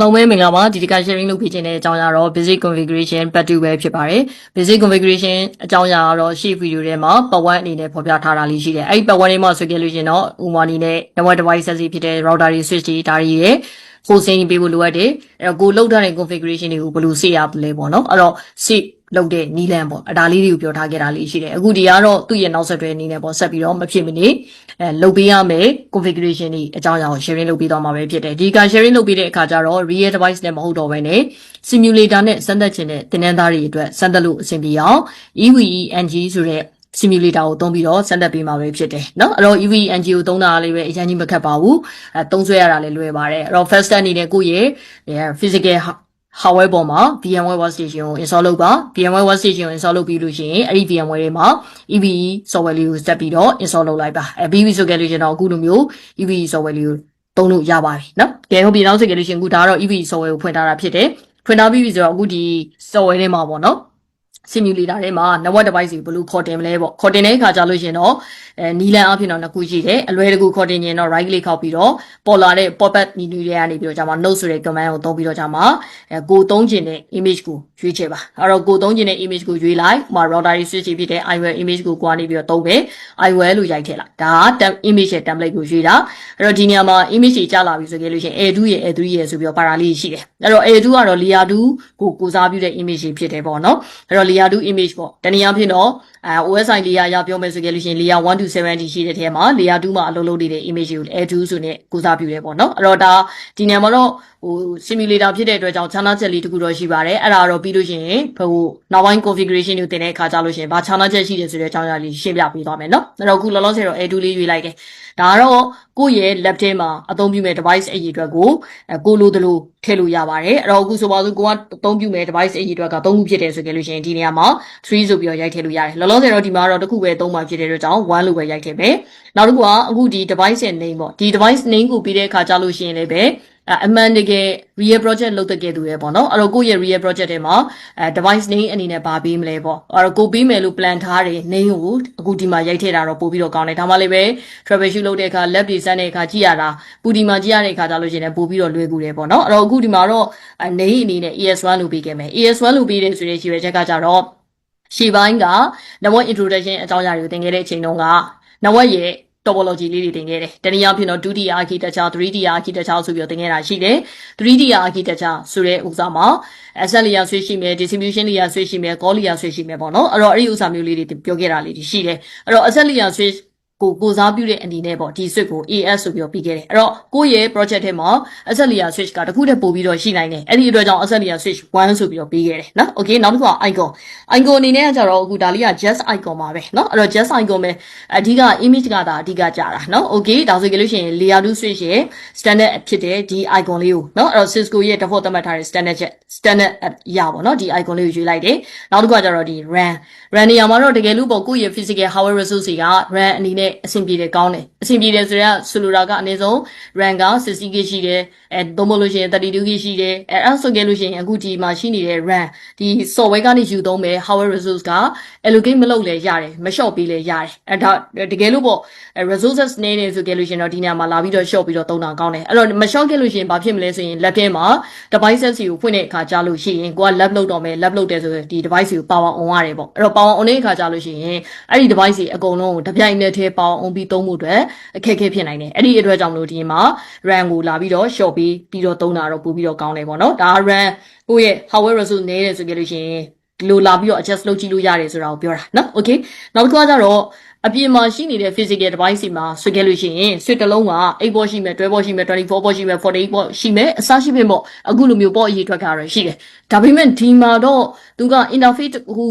Long way မင်္ဂလာပါဒီတစ်ခါ sharing လုပ်ပေးခြင်းတဲ့အကြောင်းအရာတော့ basic configuration part 2ပဲဖြစ်ပါတယ် basic configuration အကြောင်းအရာတော့ရှေ့ video ထဲမှာ part 1အနေနဲ့ဖော်ပြထားတာလေးရှိတယ်အဲ့ဒီ part 1ထဲမှာဆိုကြလို့ရှင်တော့ဥပမာအနေနဲ့ network device တွေဖြစ်တဲ့ router တွေ switch တွေဒါတွေရဲ့ hosting ပေးဖို့လိုအပ်တယ်အဲ့တော့ကိုလောက်ထားတဲ့ configuration တွေကိုဘယ်လိုစေရလဲပေါ့နော်အဲ့တော့ လုပ်တဲ့နီလန်ပေါ့ဒါလေးတွေကိုပြောထားခဲ့တာလေးရှိတယ်အခုဒီကတော့သူ့ရဲ့နောက်ဆက်တွဲအနေနဲ့ပေါ့ဆက်ပြီးတော့မဖြစ်မနေလုပ်ပေးရမယ် configuration တွေအကြောင်းအရာကို sharing လုပ်ပေးသွားမှာပဲဖြစ်တယ်ဒီက sharing လုပ်ပေးတဲ့အခါကျတော့ real device နဲ့မဟုတ်တော့ဘဲနဲ့ simulator နဲ့စမ်းသပ်ခြင်းနဲ့သင်တန်းသားတွေအတွက်စမ်းသပ်လို့အဆင်ပြေအောင် EVE-NG ဆိုတဲ့ simulator ကိုသုံးပြီးတော့စမ်းသပ်ပေးမှာပဲဖြစ်တယ်เนาะအဲ့တော့ EVE-NG ကိုသုံးတာလေးပဲအရင်ကြီးမခက်ပါဘူးသုံးဆွဲရတာလည်းလွယ်ပါတယ်အဲ့တော့ first step အနေနဲ့ကိုယ့်ရဲ့ physical hardware ပေါ်မှာ VMware workstation ကို install လုပ်ပါ VMware workstation ကို install လုပ်ပြီးလို့ရှိရင်အဲ့ဒီ VMware ထဲမှာ EVE software လေးကိုတက်ပြီးတော့ install လုပ်လိုက်ပါပြီးဆိုကြလို့ရှိရင်တော့အခုလိုမျိုး EVE software လေးကိုသုံးလို့ရပါပြီเนาะကဲဟုတ်ပြီနောက်ဆိုကြလို့ရှိရင်အခုဒါကတော့ EVE software ကိုဖွင့်ထားတာဖြစ်တယ်ဖွင့်ထားပြီးပြီဆိုတော့အခုဒီ software ထဲမှာပေါ့နော် simulator ထဲမှာ network device ကိုဘယ်လိုခေါ်တင်မလဲပေါ့ခေါ်တင်တဲ့အခါကျလို့ရှိရင်တော့နီလန်အဖြစ်တော့နှစ်ခုရှိတယ်အလွယ်တကူခေါ်တင်ရင်တော့ right click ခောက်ပြီးတော့ပေါ်လာတဲ့ pop up menu တွေကနေပြီးတော့ဂျာမှာ note ဆိုတဲ့ command ကိုသုံးပြီးတော့ဂျာမှာကိုသုံးချင်တဲ့ image ကိုရွေးချယ်ပါအဲ့တော့ကိုသုံးချင်တဲ့ image ကိုရွေးလိုက်ဟိုမှာ router တွေ switch ဖြစ်တဲ့ IOL image ကိုကိုကနေပြီးတော့သုံးမယ် IOL လို့ရိုက်ထည့်လိုက်ဒါက image ရဲ့ template ကိုရွေးတာအဲ့တော့ဒီနေရာမှာ image ကြီးကြာလာပြီဆိုကြလို့ရှိရင် A2 ရဲ့ A3 ရဲ့ဆိုပြီးတော့ပါရာလေးရှိတယ်အဲ့တော့ A2 ကတော့ layer 2ကိုစားပြုတဲ့ image ကြီးဖြစ်တယ်ပေါ့နော်အဲ့တော့ layer 2 image ပေါ့တနည်းအားဖြင့်တော့OSI layer အရပြောမယ်ဆိုကြလို့ရှိရင် layer 1 to 70ရှိတဲ့ထဲမှာ layer 2မှာအလုပ်လုပ်နေတဲ့ image ကို A2 ဆိုနဲ့ကိုစားပြုတယ်ပေါ့နော်အဲ့တော့ဒါဒီနေရာမှာတော့ဟို simulator ဖြစ်တဲ့အတွက်ကြောင့်ခြားနားချက်လေးတစ်ခုတော့ရှိပါတယ်အဲ့ဒါတော့ပြီးလို့ရှိရင်ဟိုနောက်ပိုင်း configuration ကိုတင်တဲ့အခါကျလို့ရှိရင်ဘာခြားနားချက်ရှိတယ်ဆိုတဲ့အကြောင်းအရာလေးရှင်းပြပေးသွားမယ်နော်အဲ့တော့အခုလောလောဆယ်တော့ A2 လေးရွေးလိုက်တယ်ဒါကတော့ကိုယ့်ရဲ့ lab ထဲမှာအသုံးပြုမဲ့ device အရေးအတွက်ကိုကိုလိုတလို့ထည့်လို့ရပါတယ်အဲ့တော့အခုဆိုပါစို့ကိုကအသုံးပြုမဲ့ device အရေးအတွက်က3ခုဖြစ်တယ်ဆိုကြလို့ရှိရင်ဒီနေရာမှာ3ဆိုပြီးတော့ရိုက်ထည့်လို့ရတယ်လောလောဆယ်တော့ဒီမှာတော့တစ်ခုပဲသုံးပါဖြစ်တဲ့အတွက်ကြောင့်1လို့ပဲရိုက်ထည့်မယ်နောက်တစ်ခုကအခုဒီ device ရဲ့ name ပေါ့ဒီ device name ကိုပြီးတဲ့အခါကျလို့ရှိရင်လည်းပဲအမှန်တကယ် real project လုပ်တဲ့ကဲသူရဲ့ပေါ့နော်အဲ့တော့ကိုယ့်ရဲ့ real project ထဲမှာdevice name အနေနဲ့ဗာပေးမလဲပေါ့အဲ့တော့ကိုပေးမယ်လို့ plan ထားတယ် name ကိုအခုဒီမှာရိုက်ထည့်တာတော့ပို့ပြီးတော့ကောင်းတယ်ဒါမှလည်းပဲ troubleshoot လုပ်တဲ့အခါ lab တွေစမ်းတဲ့အခါကြည့်ရတာပူဒီမှာကြည့်ရတဲ့အခါကျလို့ရှိရင်ပို့ပြီးတော့လွယ်ကူတယ်ပေါ့နော်အဲ့တော့အခုဒီမှာတော့ name အနေနဲ့ ES1 လို့ပေးခဲ့မယ် ES1 လို့ပေးတယ်ဆိုတဲ့ရှိရချက်ကကြတော့ရှေ့ပိုင်းက network introduction အကြောင်းအရာတွေကိုသင်ခဲ့တဲ့အချိန်တုန်းက network ရဲ့topology လေးတွေတင်ခဲ့တယ်။တနည်းအားဖြင့်တော့ 2D architecture, 3D architecture ဆိုပြီးတော့တင်ခဲ့တာရှိတယ်။ 3D architecture ဆိုတဲ့ဥစ္စာမှာ asset layer switch ရှိမယ် distribution layer switch ရှိမယ် call layer switch ရှိမယ်ပေါ့နော်။အဲ့တော့အဲ့ဒီဥစ္စာမျိုးလေးတွေပြောခဲ့တာလေးရှိတယ်။အဲ့တော့ asset layer switchကိုစားပြုတဲ့အနေနဲ့ပေါ့ဒီ switch ကို AS ဆိုပြီးတော့ပြီးခဲ့တယ်အဲ့တော့ကိုယ့်ရဲ့ project ထဲမှာ asset layer switch ကတခုတည်းပို့ပြီးတော့ရှိနိုင်တယ်အဲ့ဒီအတွက်ကြောင့် asset layer switch 1ဆိုပြီးတော့ပြီးခဲ့တယ်နော် okay နောက်တစ်ခုက icon အနေနဲ့ကကြတော့အခုဒါလေးက just icon ပါပဲနော်အဲ့တော့ just icon ပဲအဓိက image ကဒါအဓိကကြာတာနော် okay ဒါဆိုကြလို့ရှိရင် layer 2 switch ရဲ့ standard ဖြစ်တဲ့ဒီ icon လေးကိုနော်အဲ့တော့ Cisco ရဲ့ default သတ်မှတ်ထားတဲ့ standard ရပါတော့ဒီ icon လေးကိုရွေးလိုက်တယ်နောက်တစ်ခုကကြတော့ဒီ RAM နေရာမှာတော့တကယ်လို့ပေါ့ကိုယ့်ရဲ့ physical hardware resource တွေက RAM အနေနဲ့အဆင်ပြေတယ်ကောင်းတယ်အဆင်ပြေတယ်ဆိုတော့ဆိုလိုတာကအနည်းဆုံး RAM က 60GB ရှိတယ်သုံးလို့ရှိရင် 32GB ရှိတယ်အဲ့ဆိုကြလို့ရှိရင်အခုဒီမှာရှိနေတဲ့ RAM ဒီ software ကနေယူသုံးမဲ့ hardware resource က allocate မလုပ်လဲရတယ်မလျှော့ပေးလဲရတယ်အဲ့ဒါတကယ်လို့ပေါ့ resources နည်းနေဆိုကြလို့ရှိရင်တော့ဒီနေရာမှာလာပြီးတော့ short ပြီးတော့သုံးတာကောင်းတယ်အဲ့တော့မ short ခဲ့လို့ရှိရင်ဘာဖြစ်မလဲဆိုရင် lab ထဲမှာ devices ကိုဖွင့်တဲ့အခါကြာလို့ရှိရင်ကိုက lab လုပ်တော့မယ် lab လုပ်တယ်ဆိုရင်ဒီ device ကို power on ရတယ်ပေါ့အဲ့တော့ power on တဲ့အခါကြာလို့ရှိရင်အဲ့ဒီ device တွေအကုန်လုံးကိုတပြိုင်တည်းထဲ power on ပြီးသုံးဖို့အတွက်အခက်အခဲဖြစ်နိုင်တယ်အဲ့ဒီအတွက်ကြောင့်မလို့ဒီမှာ RAM ကိုလာပြီးတော့ short ပြီးတော့သုံးတာတော့ပို့ပြီးတော့ကောင်းတယ်ပေါ့နော်ဒါ RAM ကိုယ့်ရဲ့ hardware resource နည်းတယ်ဆိုကြလို့ရှိရင်ဒီလိုလာပြီးတော့ adjust လုပ်ကြည့်လို့ရတယ်ဆိုတာကိုပြောတာနော် okay နောက်တစ်ခုကကြတော့အပြင်မှာရှိနေတဲ့ physical device တွေမှာဆွဲခဲ့လို့ရှိရင်ဆွဲတစ်လုံးက8 port ရှိမယ်12 port ရှိမယ်24 port ရှိမယ်48 port ရှိမယ်အစရှိဖြင့်ပေါ့အခုလိုမျိုး port အရေးထွက်ကြရရှိတယ်ဒါပေမဲ့ဒီမှာတော့သူက interface တခု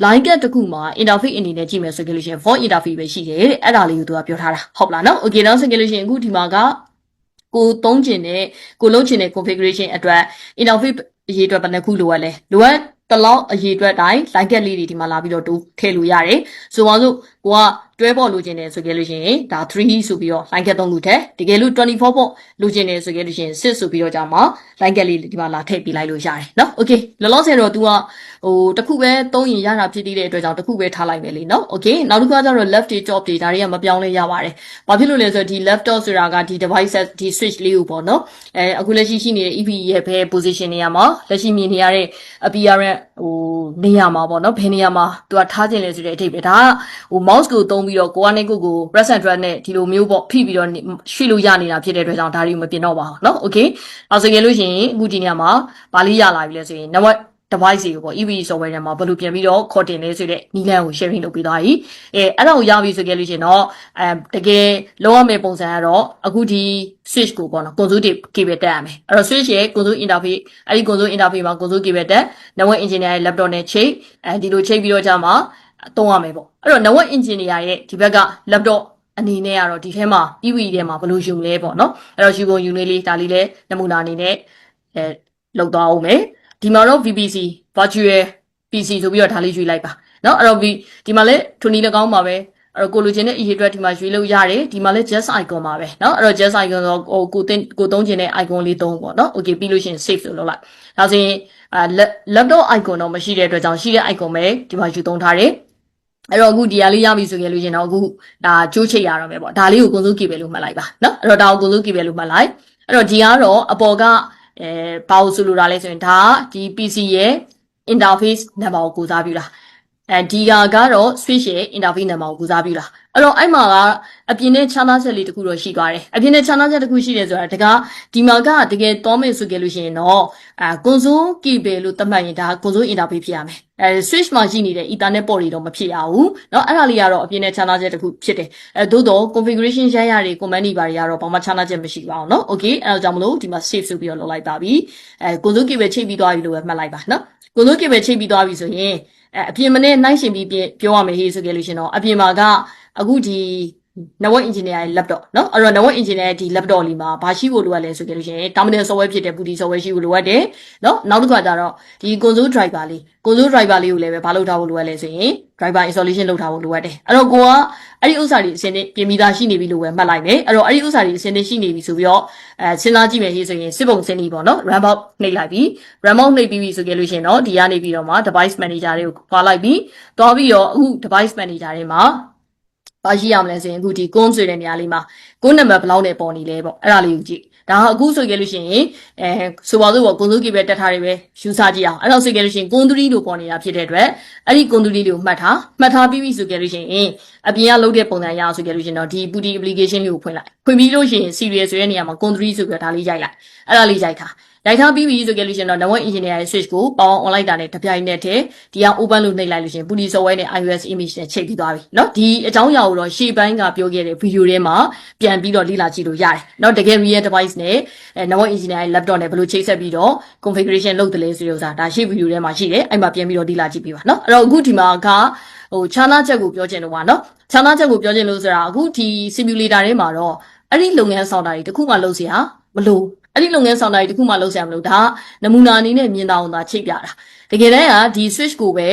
line gap တခုမှာ interface အနေနဲ့ကြည့်မယ်ဆိုကြလို့ရှိရင် voice interface ပဲရှိတယ်တဲ့အဲ့ဒါလေးကိုသူကပြောထားတာဟုတ်လားနော် okay နောက်ဆိုကြလို့ရှိရင်အခုဒီမှာကကိုသုံးကျင်တဲ့ကိုလုံးကျင်တဲ့ configuration အတွက် interface အရေးအတွက်ဘယ်နှခုလိုအပ်လဲလိုအပ်တလောက်အရေးအတွက်တိုင်း line gap လေးတွေဒီမှာလာပြီးတော့တိုးထည့်လို့ရတယ်ဆိုပါစို့ကိုက တွဲပေါ့လိုချင်တယ်ဆိုကြလို့ရှိရင်ဒါ3ဆိုပြီးတော့ line ကက်3ခုထက်တကယ်လို့24ပေါ့လိုချင်တယ်ဆိုကြလို့ရှိရင်6ဆိုပြီးတော့ကြာမှာ line ကက်လေးဒီမှာလာထည့်ပေးလိုက်လို့ရတယ်เนาะ okay လောလောဆယ်တော့ तू ကဟိုတစ်ခုပဲသုံးရင်ရတာဖြစ်တဲ့အတွက်ကြောင့်တစ်ခုပဲထားလိုက်မယ်လေเนาะ okay နောက်တစ်ခါကျတော့ left တွေ top တွေဒါတွေကမပြောင်းလဲရပါတယ်ဘာဖြစ်လို့လဲဆိုတော့ဒီ left top ဆိုတာကဒီ device ဒီ switch လေးကိုပေါ့เนาะအခုလက်ရှိရှိနေတဲ့ EVE ရဲ့ဘယ် position နေရာမှာလက်ရှိမြင်နေရတဲ့ appearance ဟိုနေရာမှာပေါ့เนาะဘယ်နေရာမှာ तू ကထားခြင်းလဲဆိုတဲ့အထိပ္ပယ်ဒါကဟို mouse ကိုသုံးပြီးတော့ကိုကနေကို press and drag နဲ့ဒီလိုမျိုးပေါ့ဖိပြီးတော့ရွှေ့လို့ရနေတာဖြစ်တဲ့အတွက်ကြောင့်ဒါတွေမပြင်တော့ပါဘူးเนาะ okay အဲ့ဆိုရင်လို့ရှိရင်အခုဒီနေရာမှာဗာလေးရလာပြီလဲဆိုရင် network device တွေကိုပေါ့ EVE software ထဲမှာဘယ်လိုပြင်ပြီးတော့ခေါ်တင်လဲဆိုတဲ့နည်းလမ်းကို sharing လုပ်ပေးသွားပြီအဲ့ဒါကိုရပြီဆိုကြလို့ရှိရင်တော့တကယ်လုံးဝမယ့်ပုံစံကတော့အခုဒီ switch ကိုပေါ့နော် console cable တက်ရမယ်အဲ့တော့ switch ရဲ့ console interface အဲ့ဒီ console interface မှာ console cable တက် network engineer ရဲ့ laptop နဲ့ချိတ်ဒီလိုချိတ်ပြီးတော့ကြာမှာသုံးရမယ်ပေါ့အဲ့တော့ network engineer ရဲ့ဒီဘက်က laptop အနေနဲ့ကတော့ဒီထဲမှာ EVE ထဲမှာဘယ်လိုယူမလဲပေါ့နော်အဲ့တော့ယူကုန်ယူနေလေးဒါလေးလည်းနမူနာအနေနဲ့လောက်သွားအောင်မယ်ဒီမှာတော့ VPC virtual PC ဆိုပြီးတော့ဒါလေးရွေးလိုက်ပါเนาะအဲ့တော့ဒီမှာလည်းထုံနီ၎င်းပါပဲအဲ့တော့ကိုလိုချင်တဲ့ e အတွက်ဒီမှာရွေးလို့ရတယ်ဒီမှာလည်း just icon ပါပဲเนาะအဲ့တော့ just icon ဆိုဟိုကိုသုံးချင်တဲ့ icon လေးသုံးပေါ့เนาะ okay ပြီးလို့ရှိရင် save ဆိုလုပ်လိုက်ဒါဆိုရင် laptop icon တော့မရှိတဲ့အတွက်ကြောင့်ရှိတဲ့ icon ပဲဒီမှာယူသုံးထားတယ်အဲ့တော့အခုဒီဟာလေးရပြီဆိုကြလို့ရှင်တော့အခုဒါကြိုးချိတ်ရတော့မယ်ပေါ့ဒါလေးကို console key ပဲလို့မှတ်လိုက်ပါเนาะအဲ့တော့ဒါကို console key ပဲလို့မှတ်လိုက်အဲ့တော့ဒီကတော့အပေါ်ကဘာလို့ဆိုလိုတာလဲဆိုရင်ဒါဒီ PC ရဲ့ interface number ကိုကိုစားပြုတာဒီကတော့ switch ရဲ့ interface number ကိုကိုစားပြုတာအဲ့တော့အဲ့မှာကအပြင်နဲ့ခြားနားချက်လေးတစ်ခုတော့ရှိသွားတယ်အပြင်နဲ့ခြားနားချက်တစ်ခုရှိတယ်ဆိုတာဒါကဒီမှာကတကယ်တောမယ်ဆိုကြလို့ရှိရင်တော့console keyboard လို့သတ်မှတ်ရင်ဒါ console interface ဖြစ်ရမယ်switch မှာရှိနေတဲ့ ethernet port တွေတော့မဖြစ်ရဘူးเนาะအဲ့ဒါလေးကတော့အပြင်နဲ့ခြားနားချက်တစ်ခုဖြစ်တယ်သို့တော့ configuration ရရတွေ command တွေဘာတွေကတော့ဘာမှခြားနားချက်မရှိပါဘူးเนาะ okay အဲ့ဒါကြောင့်မလို့ဒီမှာ save ဆိုပြီးတော့လုပ်လိုက်ပါပြီconsole keyboard ချိတ်ပြီးသွားပြီလို့ပဲမှတ်လိုက်ပါเนาะconsole keyboard ချိတ်ပြီးသွားပြီဆိုရင်အပြင်မနဲ့နှိုင်းရှင်ပြီးပြောရမယ်ဟေးဆိုကြလို့ရှင်တော့အပြင်မှာကအခုဒီ network engineer ရဲ့ laptop เนาะအဲ့တော့ network engineer ရဲ့ဒီ laptop လေးမှာဘာရှိဖို့လိုအပ်လဲဆိုကြလို့ရှင် terminal software ဖြစ်တဲ့ Booty software ရှိဖို့လိုအပ်တယ်เนาะနောက်တစ်ခါကျတော့ဒီ console driver လေးကိုလည်းပဲဘာလုပ်ထားဖို့လိုအပ်လဲဆိုရင် driver installation လုပ်ထားဖို့လိုအပ်တယ်အဲ့တော့ကိုကအဲ့ဒီဥစ္စာတွေအစင်းနဲ့ပြင်ပြီးသားရှိနေပြီလို့ပဲမှတ်လိုက်မယ်အဲ့တော့အဲ့ဒီဥစ္စာတွေအစင်းနဲ့ရှိနေပြီဆိုပြီးတော့စဉ်းစားကြည့်မယ်ဟေးဆိုရင်စစ်ပုံစင်းကြီးပေါ့နော် RAM out နှိပ်လိုက်ပြီ RAM out နှိပ်ပြီးဆိုကြလို့ရှိရင်တော့ဒီကနေပြီးတော့မှ device manager တွေကိုခွာလိုက်ပြီးသွားပြီးတော့အခု device manager တွေမှာဘာရှိရမလဲဆိုရင်အခုဒီ com ဆိုတဲ့နေရာလေးမှာကိုနံပါတ်ဘယ်လောက်နဲ့ပေါ်နေလဲပေါ့အဲ့ဒါလေးကိုကြည့်ဒါကအခုဆိုကြလို့ရှိရင်ဆိုပါစို့ပေါ့ console key ပဲတက်ထားတယ်ပဲယူဆကြည့်အောင်အဲ့တော့ဆိုကြလို့ရှိရင် control လို့ပေါ်နေတာဖြစ်တဲ့အတွက်အဲ့ဒီ control လေးကိုမှတ်ထားပြီးပြီဆိုကြလို့ရှိရင်အပြင်ကလုပ်တဲ့ပုံစံရအောင်ဆိုကြလို့ရှိရင်တော့ဒီ Booty application လေးကိုဖွင့်ပြီးလို့ရှိရင် serial ဆိုတဲ့နေရာမှာ control ဆိုပြီးတော့ဒါလေးရိုက်လိုက်အဲ့ဒါလေးရိုက်ထားပြီးပြီဆိုကြလို့ရှိရင်တော့ network engineer ရဲ့ switch ကို power on လိုက်တာနဲ့တပြိုင်နက်တည်းဒီက open လို့နှိပ်လိုက်လို့ရှိရင် Booty software နဲ့ iOS image နဲ့ချိန်ပြီးသွားပြီเนาะဒီအကြောင်းအရာကိုတော့ရှေ့ပိုင်းကပြောခဲ့တဲ့ video ထဲမှာပြန်ပြီးတော့လေ့လာကြည့်လို့ရတယ်เนาะတကယ် real device နဲ့network engineer ရဲ့ laptop နဲ့ဘယ်လိုချိတ်ဆက်ပြီးတော့ configuration လုပ်တယ်လဲဆိုတဲ့ဥစ္စာဒါရှေ့ video ထဲမှာရှိတယ်အဲ့မှာပြန်ပြီးတော့လေ့လာကြည့်ပြပါเนาะအဲ့တော့အခုဒီမှာကဟိုခြားနားချက်ကိုပြောချင်လို့ပါเนาะခြားနားချက်ကိုပြောချင်လို့ဆိုတာအခုဒီ simulator ထဲမှာတော့အဲ့ဒီလုပ်ငန်းဆောင်တာတွေတခုမှလုပ်เสียမလို့အဲ့ဒီလုပ်ငန်းဆောင်တာတွေတခုမှလုပ်ဆရာမလို့ဒါနမူနာအနေနဲ့မြင်တာအောင်သာချိတ်ပြတာတကယ်တမ်းကဒီ switch ကိုပဲ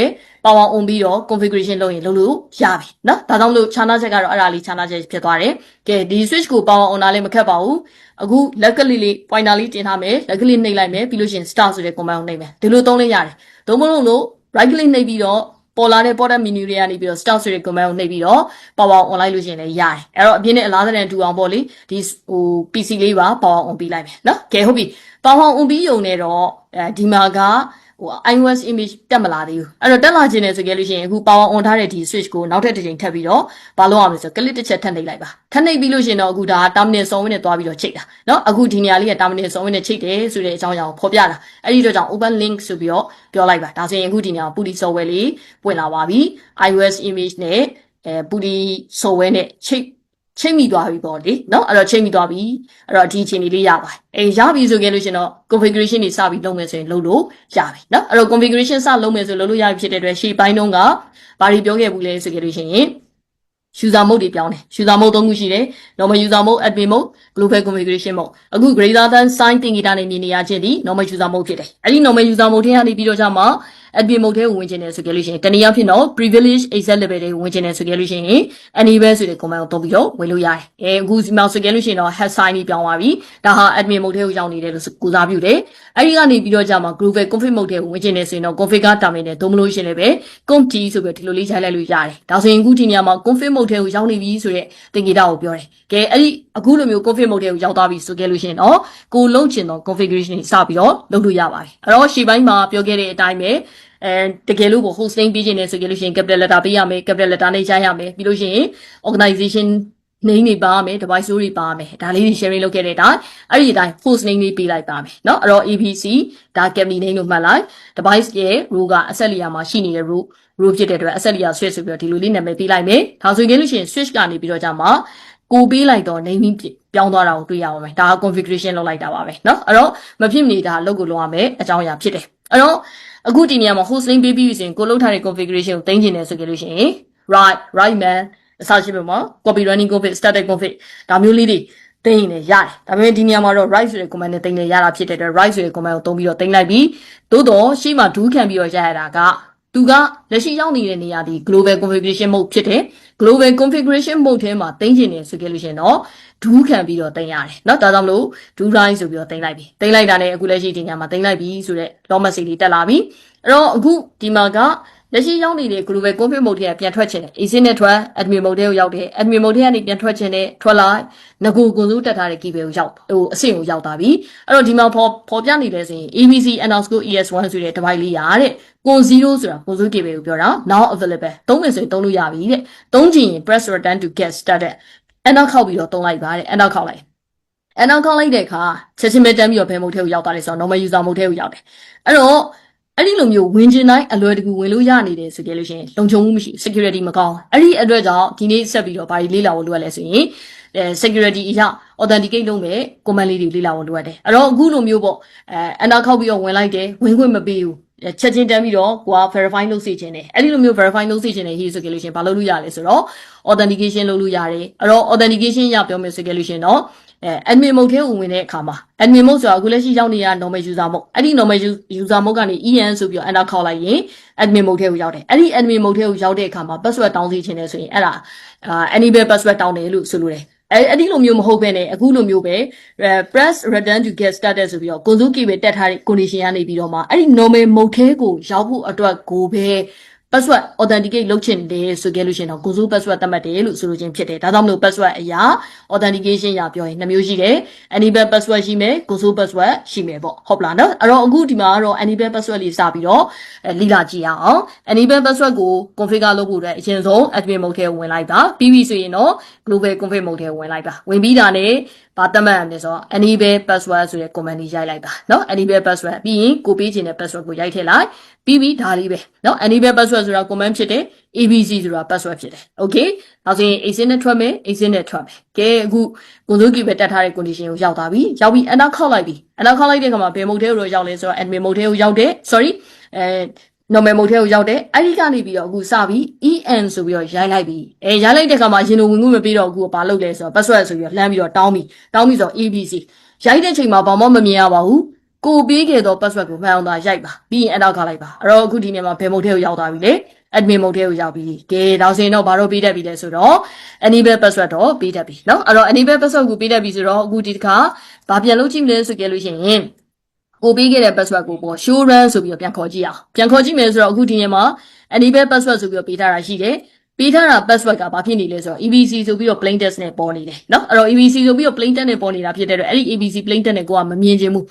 power on ပြီးတော့ configuration လုပ်ရင်လုပ်လို့ရပြီเนาะဒါကြောင့်မလို့ခြားနားချက်ကတော့အဲ့ဒါလေးခြားနားချက်ဖြစ်သွားတယ်ကဲဒီ switch ကို power on တာလည်းမခက်ပါဘူးအခုလက်ကလေး pointer လေးတင်ထားမယ်လက်ကလေးနှိပ်လိုက်မယ်ပြီးလို့ရှိရင် start ဆိုတဲ့ command ကိုနှိပ်မယ်ဒီလိုသုံးလို့ရတယ်ဒုံမလို့ right click နှိပ်ပြီးတော့ပေါ်လာတဲ့ product menu တွေကနေပြီးတော့ start ဆိုတဲ့ command ကိုနှိပ်ပြီးတော့ power on လိုက်လို့ရှိရင်လည်းရတယ်အဲ့တော့အပြင်းနဲ့အလားတန်တူအောင်ပေါ့လေဒီဟို PC လေးပါ power on ပြီးလိုက်မယ်เนาะကဲဟုတ်ပြီ power on ပြီးရုံနဲ့တော့ဒီမှာကဟို iOS image တက်မလာသေးဘူးအဲ့တော့တက်လာခြင်းနဲ့ဆိုကြလို့ရှိရင်အခု power on ထားတဲ့ဒီ switch ကိုနောက်ထပ်တစ်ချိန်ထပ်ပြီးတော့ဘာလုပ်ရမလဲဆို click တစ်ချက်ထပ်နှိပ်လိုက်ပါထပ်နှိပ်ပြီးလို့ရှိရင်တော့အခုဒါ terminal software နဲ့တွားပြီးတော့ချိတ်တာเนาะအခုဒီနေရာလေးက terminal software နဲ့ချိတ်တယ်ဆိုတဲ့အကြောင်းအရာကိုဖော်ပြတာအဲ့ဒီတော့ကြောင့် open link ဆိုပြီးတော့ပြောလိုက်ပါဒါဆိုရင်အခုဒီနေရာ Booty software လေးပွင့်လာပါပြီ iOS image နဲ့Booty software နဲ့ချိတ်မိသွားပြီပေါ့လေเนาะအဲ့တော့ချိတ်မိသွားပြီအဲ့တော့ဒီအချိန်လေးရပါတယ်ရပြီဆိုကြလို့ရှင်တော့ configuration တွေစပြီးလုပ်မယ်ဆိုရင်လုပ်လို့ရပြီเนาะအဲ့တော့ configuration စလုပ်မယ်ဆိုလုပ်လို့ရပြီဖြစ်တဲ့အတွက်ရှေ့ပိုင်းတုန်းကဘာတွေပြောခဲ့ဘူးလဲဆိုကြလို့ရှင်user mode တွေပြောင်းတယ် user mode 3ခုရှိတယ် normal user mode admin mode global configuration mode အခု greater than sign တင်ဂီတာနဲ့မြင်နေရခြင်းဒီ normal user mode ဖြစ်တယ်အဲ့ဒီ normal user mode ထဲကနေပြီးတော့ကြာမှာ admin mode ထဲဝင်ချင်တယ်ဆိုကြလို့ရှိရင်တနည်းအားဖြင့်တော့ privilege access level တွေဝင်ချင်တယ်ဆိုကြလို့ရှိရင် enable ဆိုတဲ့ command ကိုသုံးပြီးတော့ဝင်လို့ရတယ်အခုဒီမှာဆိုကြလို့ရှိရင်တော့ head sign ကြီးပြောင်းသွားပြီဒါဟာ admin mode ထဲကိုရောက်နေတယ်လို့ကိုစားပြုတယ်အဲ့ဒီကနေပြီးတော့ကြာမှာ global config mode ထဲကိုဝင်ချင်တယ်ဆိုရင်တော့ configure terminal သုံးလို့ရှိရင်လည်းပဲ conf t ဆိုပြီးဒီလိုလေးခြိုက်လိုက်လို့ရတယ်ဒါဆိုရင်အခုဒီနေရာမှာ config mode ထဲကိုရောက်နေပြီဆိုတဲ့သင်္ကေတကိုပြောတယ်ကဲအဲ့ဒီအခုလိုမျိုး config mode ထဲကိုရောက်သွားပြီဆိုကြလို့ရှိရင်တော့ကိုလုံးချင်တော့ configuration တွေစပြီးတော့လုပ်လို့ရပါတယ်အဲ့တော့ရှေ့ပိုင်းမှာပြောခဲ့တဲ့အတိုင်းပဲတကယ်လို့ hosting ပေးခြင်းနဲ့ဆိုကြလို့ရှိရင် capital letter ပေးရမယ် capital letter နဲ့ရိုက်ရမယ်ပြီးလို့ရှိရင် organization name တွေပါမယ် device တွေပါမယ်ဒါလေးတွေ sharing လုပ်ခဲ့တဲ့အတိုင်းအဲ့ဒီအတိုင်း host name လေးပေးလိုက်ပါမယ်เนาะအဲ့တော့ abc ဒါ company name လို့မှတ်လိုက် device ရဲ့ row က asset layer မှာရှိနေတဲ့ row ဖြစ်တဲ့အတွက် asset layer switch ဆိုပြီးတော့ဒီလိုလေးနာမည်ပေးလိုက်မယ်ဒါဆိုရင်လို့ရှိရင် switch ကနေပြီးတော့ကြာမှာကိုပေးလိုက်တော့ naming ပြောင်းသွားတာကိုတွေ့ရပါမယ်ဒါက configuration လုပ်လိုက်တာပါပဲเนาะအဲ့တော့မဖြစ်မနေဒါလုပ်ကိုလုပ်ရမယ်အကြောင်းအရာဖြစ်တယ်အဲ့တော့အခုဒီနေရာမှာ host name ပေးပြီးဆိုရင်ကိုလုပ်ထားတဲ့ configuration ကိုတင်ကျင်တယ်ဆိုကြလို့ရှိရင် right man အစားရှိပြမှာ copy running config static config ဒါမျိုးလေးတွေတင်ရင်လည်းရတယ်ဒါပေမဲ့ဒီနေရာမှာတော့ right ဆိုတဲ့ command နဲ့တင်နေရတာဖြစ်တဲ့အတွက် right ဆိုတဲ့ command ကိုသုံးပြီးတော့တင်လိုက်ပြီးသို့တော့ရှေ့မှာ do ခံပြီးတော့ရရတာကသူကလက်ရှိရောက်နေတဲ့နေရာဒီ global configuration mode ဖြစ်တယ် global configuration mode ထဲမှာတင်ကျင်နေဆိုကြလို့ရှိရင်တော့ do ခံပြီးတော့တင်ရတယ်เนาะဒါကြောင့်မလို့ do right ဆိုပြီးတော့တင်လိုက်ပြီတင်လိုက်တာနဲ့အခုလက်ရှိဒီနေရာမှာတင်လိုက်ပြီဆိုတော့ log message လေးတက်လာပြီအဲ့တော့အခုဒီမှာကလက်ရှိရောက်နေတဲ့ global config mode ထဲကပြန်ထွက်ချင်တယ် exit နဲ့ထွက် admin mode ထဲကိုရောက်တယ် admin mode ထဲကနေပြန်ထွက်ချင်တယ်ထွက်လိုက်ငကိုကွန်ဆိုးတက်ထားတဲ့ keyboard ကိုရောက်အဆင့်ကိုရောက်သွားပြီအဲ့တော့ဒီမှာပေါ်ပြနေလဲဆိုရင် abc underscore es1 ဆိုတဲ့ device လေးရတဲ့ကွန်0ဆိုတာကွန်ဆိုး keyboard ကိုပြောတာ now available သုံးမယ်ဆိုရင်သုံးလို့ရပြီတဲ့သုံးချင်ရင် press return to get started enter ခောက်ပြီးတော့သုံးလိုက်ပါတဲ့ enter ခောက်လိုက် enter ခောက်လိုက်တဲ့အခါချက်ချင်းပဲတန်းပြီးတော့ဘယ် mode ထဲကိုရောက်သွားလဲဆိုတော့ normal user mode ထဲကိုရောက်တယ်အဲ့တော့အဲ့ဒီလိုမျိုးဝင်ကျင်တိုင်းအလွယ်တကူဝင်လို့ရနေတယ်ဆိုကြလို့ရှိရင်လုံခြုံမှုမရှိ security မကောင်းအဲ့ဒီအတွက်ကြောင့်ဒီနေ့ဆက်ပြီးတော့ဘာတွေလေ့လာဖို့လိုရလဲဆိုရင်security အရာ authenticate လုပ်မဲ့ command လေးတွေလေ့လာဖို့လိုရတယ်အဲ့တော့အခုလိုမျိုးပေါ့enter ခောက်ပြီးတော့ဝင်လိုက်တယ်ဝင်ခွင့်မပေးဘူးချက်ချင်းတန်းပြီးတော့ကိုက verify လုပ်စေချင်တယ်အဲ့ဒီလိုမျိုး verify လုပ်စေချင်တယ်ဟိဆိုကြလို့ရှိရင်ဘာလုပ်လို့ရလဲဆိုတော့ authentication လုပ်လို့ရတယ်အဲ့တော့ authentication ရပြောမယ်ဆိုကြလို့ရှိရင်တော့admin mode ထဲကိုဝင်တဲ့အခါမှာ admin mode ဆိုတာအခုလက်ရှိရောက်နေရ normal user mode အဲ့ဒီ normal user mode ကနေ en ဆိုပြီးတော့ enter ခောက်လိုက်ရင် admin mode ထဲကိုရောက်တယ်အဲ့ဒီ admin mode ထဲကိုရောက်တဲ့အခါမှာ password တောင်းစီချင်တယ်ဆိုရင်အဲ့ဒါ enable password တောင်းတယ်လို့ဆိုလိုတယ်အဲ့ဒီလိုမျိုးမဟုတ်ဘဲနဲ့အခုလိုမျိုးပဲ press return to get started ဆိုပြီးတော့ console key ပဲတက်ထားတဲ့ condition ကနေပြီးတော့မှအဲ့ဒီ normal mode ထဲကိုရောက်ဖို့အတွက်ကိုပဲ password authenticate လုပ်ချင်တယ်ဆိုကြလို့ရှိရင်တော့ console password သတ်မှတ်တယ်လို့ဆိုလိုချင်းဖြစ်တယ်ဒါကြောင့်မလို့ password အရာ authentication ရပြောရင်2မျိုးရှိတယ် enable password ရှိမယ် console password ရှိမယ်ပေါ့ဟုတ်လားနော်အဲ့တော့အခုဒီမှာကတော့ enable password လေးစပြီးတော့လေ့လာကြည့်အောင် enable password ကို configure လုပ်ဖို့အတွက်အရင်ဆုံး admin mode ထဲဝင်လိုက်ပါပြီးပြီဆိုရင်တော့ global config mode ထဲဝင်လိုက်ပါဝင်ပြီးတာနဲ့ဘာသတ်မှတ်ရမလဲဆိုတော့ enable password ဆိုတဲ့ command လေးရိုက်လိုက်ပါเนาะ enable password ပြီးရင်ကိုပေးချင်တဲ့ password ကိုရိုက်ထည့်လိုက်ပြီးပြီဒါလေးပဲเนาะ enable password ဆိုတာ command ဖြစ်တယ် abc ဆိုတာ password ဖြစ်တယ် okay ဒါဆိုရင် exit နဲ့ထွက်မယ် exit နဲ့ထွက်မယ်ကဲအခု console key ပဲတက်ထားတဲ့ condition ကိုရောက်သွားပြီရောက်ပြီး enter ခောက်လိုက်ပြီ enter ခောက်လိုက်တဲ့အခါမှာဘယ် mode ထဲကိုရောက်လဲဆိုတော့ admin mode ထဲကိုရောက်တယ် sorry normal mode ထဲကိုရောက်တယ်အဲ့ဒီကနေပြီးတော့အခုစပြီး en ဆိုပြီးတော့ရိုက်လိုက်ပြီရိုက်လိုက်တဲ့အခါမှာရင်လိုဝင်ခွင့်မပေးတော့အခုဘာလုပ်လဲဆိုတော့ password ဆိုပြီးတော့လှမ်းပြီးတော့တောင်းပြီဆိုတော့ abc ရိုက်တဲ့ချိန်မှာဘာမှမမြင်ရပါဘူးကိုပေးခဲ့တော့ password ကိုမှန်အောင်သာရိုက်ပါပြီးရင် enter ခါလိုက်ပါအဲ့တော့အခုဒီနေရာမှာဘယ် mode ထဲကိုရောက်သွားပြီလေ admin mode ထဲကိုရောက်ပြီကဲဒါဆိုရင်တော့ဘာလို့ပေးတတ်ပြီလဲဆိုတော့ enable password တော့ပေးတတ်ပြီเนาะအဲ့တော့ enable password ကိုပေးတတ်ပြီဆိုတော့အခုဒီတစ်ခါဘာပြန်လုပ်ကြည့်မလဲဆိုကြလို့ရှိရင်ကိုပေးခဲ့တဲ့ password ကိုပေါ့ show run ဆိုပြီးတော့ပြန်ခေါ်ကြည့်အောင်ပြန်ခေါ်ကြည့်မယ်ဆိုတော့အခုဒီနေရာမှာ enable password ဆိုပြီးတော့ပေးထားတာရှိတယ်ပေးထားတာ password ကဘာဖြစ်နေလဲဆိုတော့ abc ဆိုပြီးတော့ plain text နဲ့ပေါ်နေတယ်เนาะအဲ့တော့ abc ဆိုပြီးတော့ plain text နဲ့ပေါ်နေတာဖြစ်တဲ့အတွက်အဲ့ဒီ abc plain text နဲ့ကိုကမမြင်ချင်ဘူး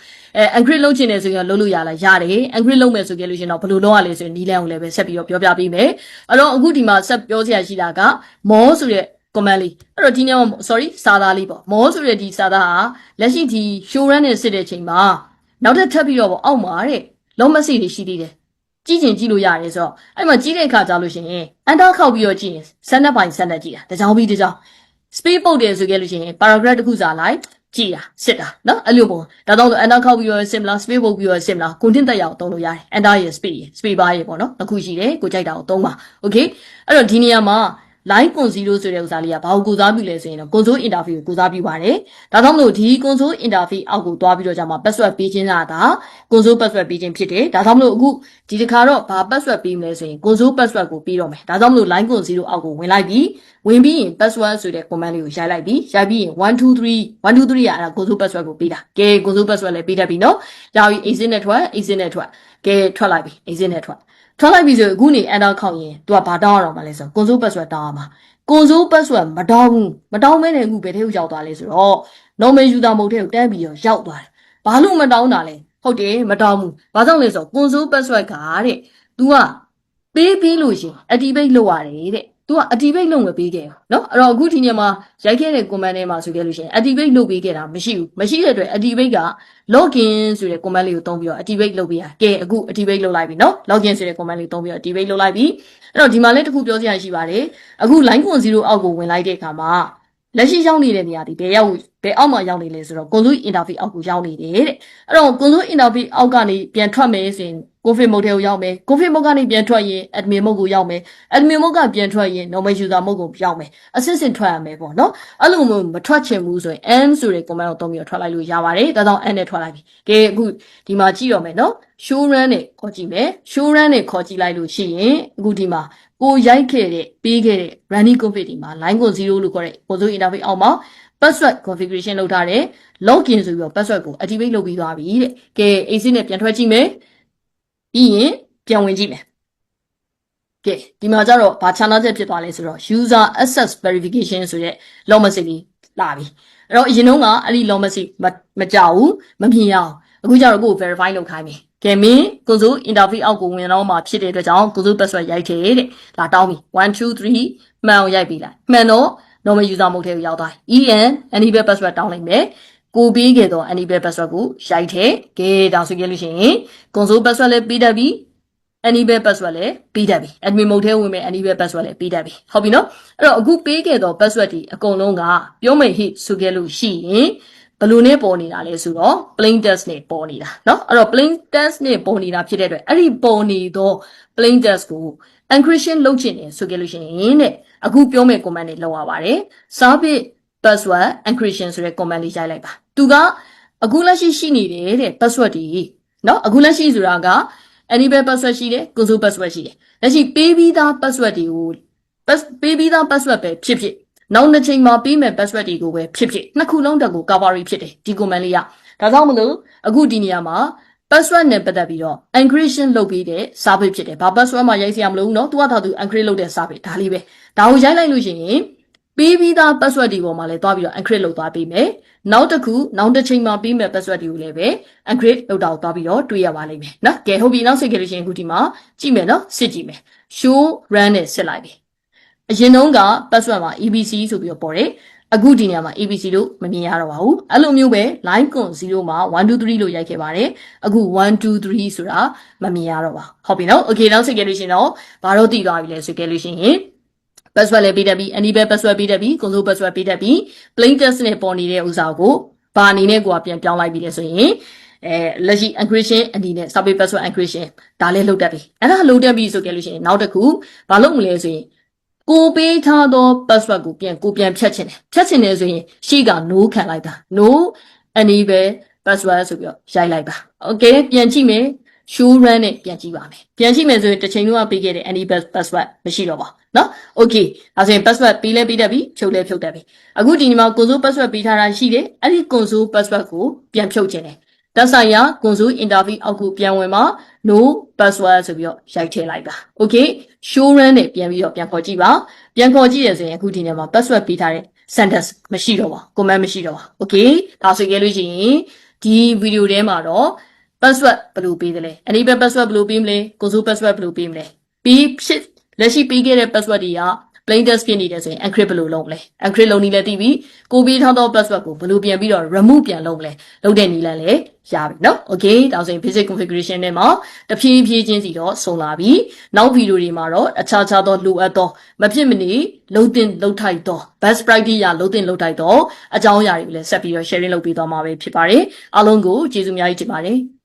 encrypt လုပ်ချင်တယ်ဆိုရင်လုပ်လို့ရလားရတယ် encrypt လုပ်မယ်ဆိုကြလို့ရှိရင်တော့ဘယ်လိုလုပ်ရလဲဆိုရင်နီးလန်းကိုလည်းပဲဆက်ပြီးတော့ပြောပြပေးမယ်အဲ့တော့အခုဒီမှာဆက်ပြောစရာရှိတာက more ဆိုတဲ့ command လေးအဲ့တော့ဒီနေရာမှာ sorry စာသားလေးပေါ့ more ဆိုတဲ့ဒီစာသားဟာလက်ရှိဒီ show run နဲ့စစ်တဲ့ချိန်မှာနောက်ထပ်ပြီးတော့ပေါ့အောက်မှာတဲ့ long message တွေရှိသေးတယ်ကြည့်လို့ရတယ်ဆိုတော့အဲ့မှာကြည့်တဲ့အခါကျလို့ရှိရင် enter ခောက်ပြီးတော့ကြည့်ရင်စက်နှစ်ပိုင်းစက်နှစ်ကြည့်တာတကြောင်ပြီးတကြောင် space ပုတ်တယ်ဆိုကြလို့ရှိရင် paragraph တစ်ခုစာလိုက်ကြည့်တာစစ်တာเนาะအဲ့လိုပေါ့ဒါတော့ enter ခောက်ပြီးတော့ sim လား space ပုတ်ပြီးတော့ sim လား content တက်ရအောင်သုံးလို့ရတယ် enter ရဲ့ space bar ရဲ့ပေါ့နော်တစ်ခုရှိတယ်ကိုကြိုက်တာကိုသုံးပါ okay အဲ့တော့ဒီနေရာမှာ line ကွန်0ဆိုတဲ့ဥစားလေးကဘာကိုကိုစားပြုလဲဆိုရင်တော့ console interface ကိုကိုစားပြုပါတယ်ဒါကြောင့်မလို့ဒီ console interface အောက်ကိုသွားပြီးတော့ကြာမှာ password ပေးခြင်းတာဒါ console password ပေးခြင်းဖြစ်တယ်ဒါကြောင့်မလို့အခုဒီတစ်ခါတော့ဘာ password ပေးမလဲဆိုရင် console password ကိုပေးတော့မယ်ဒါကြောင့်မလို့ line ကွန်0အောက်ကိုဝင်လိုက်ပြီးဝင်ပြီးရင် password ဆိုတဲ့ command လေးကိုရိုက်လိုက်ပြီးရိုက်ပြီးရင်123ကအဲ့ဒါ console password ကိုပေးတာကဲ console password လည်းပေးတတ်ပြီနော်ကြာပြီ exit နဲ့ထွက်ကဲထွက်လိုက်ပြီ exit နဲ့ထွက်လိုက်ပြီဆိုအခုနေ enter ခောက်ရင် तू ကဘာတောင်းရတော့မှလဲဆို console password တောင်းရမှာ console password မတောင်းဘူးမတောင်းမဲနဲ့အခုဘယ်ထဲကိုရောက်သွားလဲဆိုတော့ normal user mode ထဲကိုတန်းပြီးတော့ရောက်သွားတယ်ဘာလို့မတောင်းတာလဲဟုတ်တယ်မတောင်းဘူးဘာကြောင့်လဲဆိုတော့ console password ကတဲ့ तू ကပေးပြီးလို့ရှင် activate လုပ်ရတယ်တဲ့ तू က activate လုပ်မပေးခဲ့ဘူးเนาะအဲ့တော့အခုဒီညမှာရိုက်ခဲ့တဲ့ command ထဲမှာဆိုခဲ့လို့ရှင် activate လုပ်ပေးခဲ့တာမရှိတဲ့အတွက် activate က login ဆိုတဲ့ command လေးကိုသုံးပြီးတော့ activate လုပ်ပေးရကဲအခု activate လုပ်လိုက်ပြီเนาะ login ဆိုတဲ့ command လေးသုံးပြီးတော့ activate လုပ်လိုက်ပြီအဲ့တော့ဒီမှာလည်းတစ်ခုပြောစရာရှိပါတယ်အခု line ကွန်0အောက်ကိုဝင်လိုက်တဲ့အခါမှာလက်ရှိရောက်နေတဲ့နေရာဒီဘယ်အောက်မှာရောက်နေလဲဆိုတော့ console interface အောက်ကိုရောက်နေတယ်တဲ့အဲ့တော့ console interface အောက်ကနေပြန်ထွက်မယ်ဆိုရင် config mode ထဲကိုရောက်မယ် config mode ကနေပြန်ထွက်ရင် admin mode ကိုရောက်မယ် admin mode ကပြန်ထွက်ရင် normal user mode ကိုရောက်မယ်အစစ်စစ်ထွက်ရမယ်ပေါ့နော်အဲ့လိုမျိုးမထွက်ချင်ဘူးဆိုရင် m ဆိုတဲ့ command ကိုသုံးပြီးတော့ထွက်လိုက်လို့ရပါတယ်ဒါကြောင့် n နဲ့ထွက်လိုက်ပြီကဲအခုဒီမှာကြည့်တော့မယ်နော် show run နဲ့ခေါ်ကြည့်မယ် show run နဲ့ခေါ်ကြည့်လိုက်လို့ရှိရင်အခုဒီမှာကိုရိုက်ခဲ့တဲ့ပေးခဲ့တဲ့ running config ဒီမှာ line ကို0လို့ခေါ်တဲ့ console interface အောက်မှာ password configuration လုပ်ထားတယ် login ဆိုပြီးတော့ password ကို activate လုပ်ပြီးသွားပြီတဲ့ကဲ exit နဲ့ပြန်ထွက်ကြည့်မယ်ပြီးရင်ပြန်ဝင်ကြည့်မယ်ကဲဒီမှာကျတော့ဘာခြားနားချက်ဖြစ်သွားလဲဆိုတော့ user access verification ဆိုတဲ့ log message လေးလာပြီအဲ့တော့အရင်တုန်းကအဲ့ဒီ log message မကြောက်ဘူးမမြင်ရအောင်အခုကျတော့ကို verify လုပ်ခိုင်းပြီကဲမင်း console interface အောက်ကိုဝင်တော့မှဖြစ်တဲ့အတွက်ကြောင့် console password ရိုက်တယ်တဲ့လာတောင်းပြီ1 2 3မှန်အောင်ရိုက်ပြီလားမှန်တော့ normal user mode ထဲကိုရောက်သွား en enable password တောင်းလိုက်မယ်ကိုပေးခဲ့တော့ enable password ကိုရိုက်တယ်ကဲတောင်းဆိုခဲ့လို့ရှိရင် console password လည်းပေးတတ်ပြီ enable password လည်းပေးတတ်ပြီ admin mode ထဲဝင်မယ် enable password လည်းပေးတတ်ပြီဟုတ်ပြီနော်အဲ့တော့အခုပေးခဲ့တော့ password ဒီအကုန်လုံးကပြောမယ်ဟိဆိုခဲ့လို့ရှိရင်ဘယ်လိုနဲ့ပေါ်နေတာလဲဆိုတော့ plain text နဲ့ပေါ်နေတာเนาะအဲ့တော့ plain text နဲ့ပေါ်နေတာဖြစ်တဲ့အတွက်အဲ့ဒီပေါ်နေတော့ plain text ကို encryption လုပ်ချင်တယ်ဆိုခဲ့လို့ရှိရင်တဲ့အခုပြောမယ့် command တွေလောက်ရပါတယ် service password encryption ဆိုတဲ့ command လေးရိုက်လိုက်ပါသူကအခုလက်ရှိနေတဲ့တဲ့ password ဒီเนาะအခုလက်ရှိဆိုတာက enable password ရှိတယ် console password ရှိတယ်လက်ရှိပေးပြီးသား password တွေကိုပေးပြီးသား password ပဲဖြစ်နောက်တစ်ချိန်မှာပေးမယ် password တွေကိုပဲဖြစ်နှစ်ခုလုံးတက်ကို coverage ဖြစ်တယ်ဒီ command လေးကဒါကြောင့်မလို့အခုဒီနေရာမှာ password နဲ့ပတ်သက်ပြီးတော့ encryption လုပ်ပြီးတဲ့ service ဖြစ်တယ်ဘာ password မှရိုက်စရာမလိုဘူးเนาะသူကသာသူ encrypt လုပ်တဲ့ service ဒါလေးပဲဒါကိုရိုက်လိုက်လို့ရှိရင်ပေးပြီးသား password တွေပေါ်မှာလည်းတွားပြီးတော့ encrypt လုပ်သွားပေးမယ်နောက်တစ်ချိန်မှာပေးမယ် password တွေကိုလည်းပဲ encrypt လုပ်တာကိုတွားပြီးတော့တွေ့ရပါလိမ့်မယ်နော်ကဲဟုတ်ပြီနောက်ဆက်ကြလို့ရှိရင်အခုဒီမှာကြည့်မယ်နော်စစ်ကြည့်မယ် show run နဲ့စစ်လိုက်ပြီအရင်တုန်းက password မှာ abc ဆိုပြီးတော့ပေါ်တယ်အခုဒီနေရာမှာ abc လို့မမြင်ရတော့ပါဘူးအဲ့လိုမျိုးပဲ line ကွန်0မှာ1 2 3လို့ရိုက်ခဲ့ပါတယ်အခု1 2 3ဆိုတာမမြင်ရတော့ပါဟုတ်ပြီနော် okay နောက်ဆက်ကြလို့ရှိရင်တော့ဘာလို့တည်သွားပြီလဲဆိုကြလို့ရှိရင်password လည်းပေးတတ်ပြီ enable password ပေးတတ်ပြီ console password ပေးတတ်ပြီ plain text နဲ့ပေါ်နေတဲ့ဥစ္စာကိုဘာအနေနဲ့ကိုကပြန်ပြောင်းလိုက်ပြီလဲဆိုရင်လက်ရှိ encryption အနေနဲ့ service password encryption ဒါလည်းလုပ်တတ်ပြီအဲ့ဒါလုပ်တတ်ပြီဆိုကြလို့ရှိရင်နောက်တစ်ခုဘာလုပ်မလဲဆိုရင်ကိုပေးထားသော password ကိုပြန်ဖြတ်ချင်တယ်ဆိုရင်ရှေ့က no ခံလိုက်တာ no enable password ဆိုပြီးတော့ရိုက်လိုက်ပါ okay ပြန်ကြည့်မယ် show run နဲ့ပြန်ကြည့်ပါမယ်ပြန်ကြည့်မယ်ဆိုရင်တစ်ချိန်လုံးကပေးခဲ့တဲ့ enable password မရှိတော့ပါနော် okay ဒါဆိုရင် password ပေးလဲပေးတတ်ပြီဖြုတ်လဲဖြုတ်တတ်ပြီအခုဒီမှာ console password ပေးထားတာရှိတယ်အဲ့ဒီ console password ကိုပြန်ဖြုတ်ခြင်းတယ်သက်ဆိုင်ရာ console interface အောက်ကိုပြန်ဝင်မှာ no password ဆိုပြီးတော့ရိုက်ထည့်လိုက်ပါ okay show run နဲ့ပြန်ပြီးတော့ပြန်ခေါ်ကြည့်ပါပြန်ခေါ်ကြည့်ရဆိုရင်အခုဒီနေ့မှာ password ပေးထားတဲ့ sentence မရှိတော့ပါ command မရှိတော့ပါ okay ဒါဆိုရင်လို့ရှိရင်ဒီဗီဒီယိုထဲမှာတော့ password ဘယ်လိုပေးသလဲ enable password ဘယ်လိုပေးမလဲ console password ဘယ်လိုပေးမလဲပြီးဖြစ်လက်ရှိပေးခဲ့တဲ့ password တွေက plain text ဖြစ်နေတယ်ဆိုရင် encrypt ဘယ်လိုလုပ်မလဲ encrypt လုပ်နည်းလည်းသိပြီကိုပေးထားသော password ကိုဘယ်လိုပြန်ပြီးတော့ remove ပြန်လုပ်မလဲလုပ်တဲ့နည်းလည်းရပြီเนาะ okay ဒါဆိုရင် basic configuration နဲ့မှာတဖြည်းဖြည်းချင်းစီတော့စုံလာပြီနောက်ဗီဒီယိုတွေမှာတော့အခြားသောလိုအပ်သောမဖြစ်မနေလုံးတင်လုံးထိုက်သော best practice ရလုံးတင်လုံးထိုက်သောအကြောင်းအရာတွေကိုလည်းဆက်ပြီးတော့ sharing လုပ်ပေးသွားမှာပဲဖြစ်ပါတယ်အားလုံးကိုကျေးဇူးအများကြီးတင်ပါတယ်